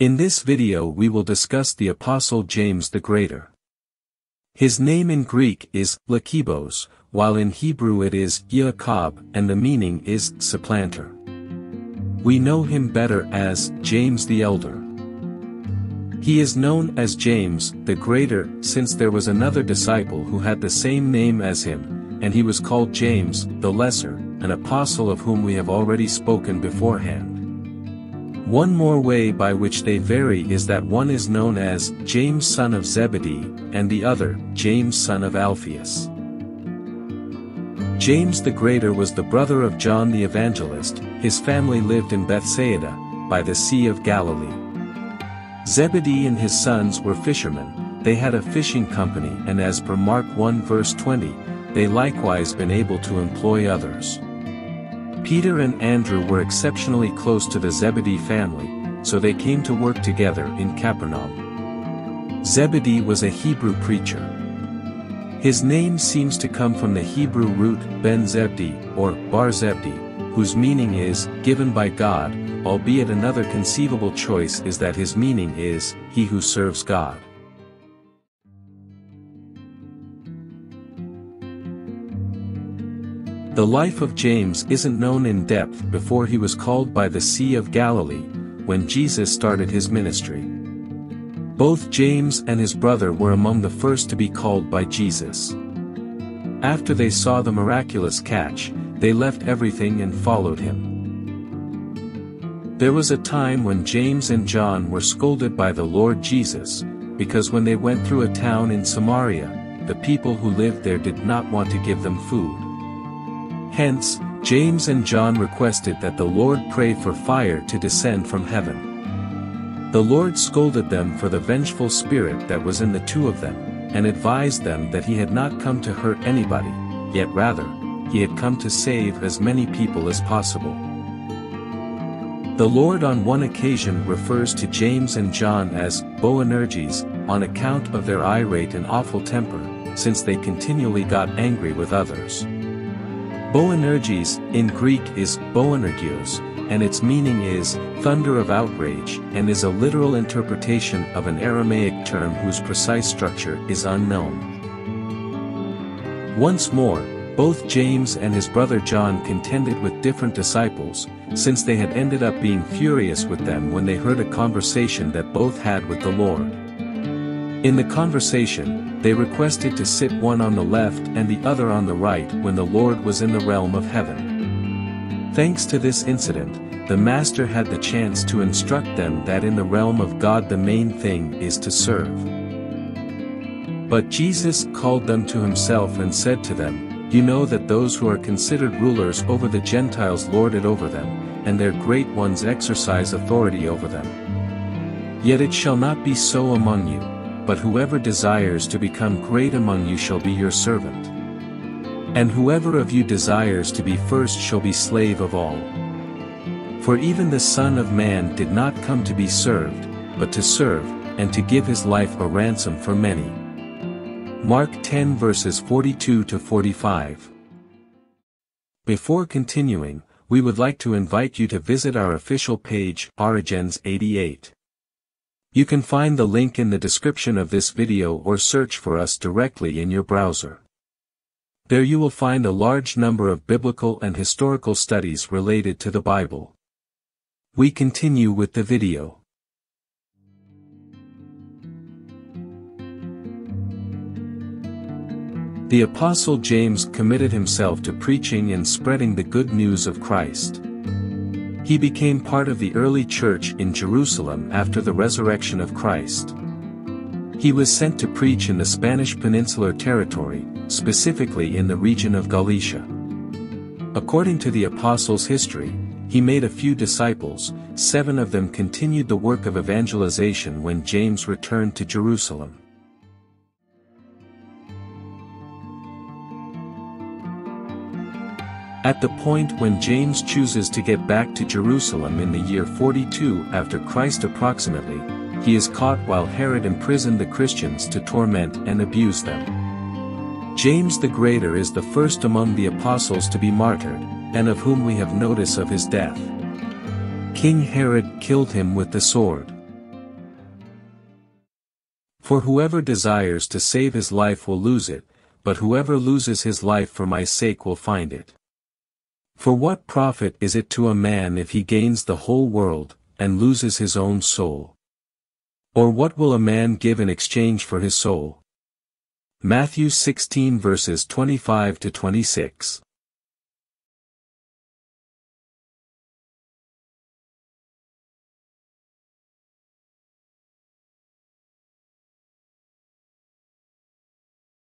In this video we will discuss the Apostle James the Greater. His name in Greek is Lakibos, while in Hebrew it is Yaakov, and the meaning is supplanter. We know him better as James the Elder. He is known as James the Greater since there was another disciple who had the same name as him, and he was called James the Lesser, an apostle of whom we have already spoken beforehand. One more way by which they vary is that one is known as James son of Zebedee, and the other, James son of Alphaeus. James the Greater was the brother of John the Evangelist. His family lived in Bethsaida, by the Sea of Galilee. Zebedee and his sons were fishermen. They had a fishing company, and as per Mark 1 verse 20, they likewise been able to employ others. Peter and Andrew were exceptionally close to the Zebedee family, so they came to work together in Capernaum. Zebedee was a Hebrew preacher. His name seems to come from the Hebrew root Ben-Zebdi, or Bar-Zebdi, whose meaning is, given by God, albeit another conceivable choice is that his meaning is, he who serves God. The life of James isn't known in depth before he was called by the Sea of Galilee, when Jesus started his ministry. Both James and his brother were among the first to be called by Jesus. After they saw the miraculous catch, they left everything and followed him. There was a time when James and John were scolded by the Lord Jesus, because when they went through a town in Samaria, the people who lived there did not want to give them food. Hence, James and John requested that the Lord pray for fire to descend from heaven. The Lord scolded them for the vengeful spirit that was in the two of them, and advised them that he had not come to hurt anybody, yet rather, he had come to save as many people as possible. The Lord on one occasion refers to James and John as Boanerges, on account of their irate and awful temper, since they continually got angry with others. Boanerges, in Greek is Boanergios, and its meaning is, thunder of outrage, and is a literal interpretation of an Aramaic term whose precise structure is unknown. Once more, both James and his brother John contended with different disciples, since they had ended up being furious with them when they heard a conversation that both had with the Lord. In the conversation, they requested to sit one on the left and the other on the right when the Lord was in the realm of heaven. Thanks to this incident, the Master had the chance to instruct them that in the realm of God the main thing is to serve. But Jesus called them to himself and said to them, "You know that those who are considered rulers over the Gentiles lord it over them, and their great ones exercise authority over them. Yet it shall not be so among you. But whoever desires to become great among you shall be your servant. And whoever of you desires to be first shall be slave of all. For even the Son of Man did not come to be served, but to serve, and to give his life a ransom for many." Mark 10 verses 42 to 45. Before continuing, we would like to invite you to visit our official page, Origins 88. You can find the link in the description of this video or search for us directly in your browser. There you will find a large number of biblical and historical studies related to the Bible. We continue with the video. The Apostle James committed himself to preaching and spreading the good news of Christ. He became part of the early church in Jerusalem after the resurrection of Christ. He was sent to preach in the Spanish Peninsular territory, specifically in the region of Galatia. According to the apostles' history, he made a few disciples. 7 of them continued the work of evangelization when James returned to Jerusalem. At the point when James chooses to get back to Jerusalem in the year 42 after Christ approximately, he is caught while Herod imprisoned the Christians to torment and abuse them. James the Greater is the first among the apostles to be martyred, and of whom we have notice of his death. King Herod killed him with the sword. For whoever desires to save his life will lose it, but whoever loses his life for my sake will find it. For what profit is it to a man if he gains the whole world, and loses his own soul? Or what will a man give in exchange for his soul? Matthew 16 verses 25 to 26.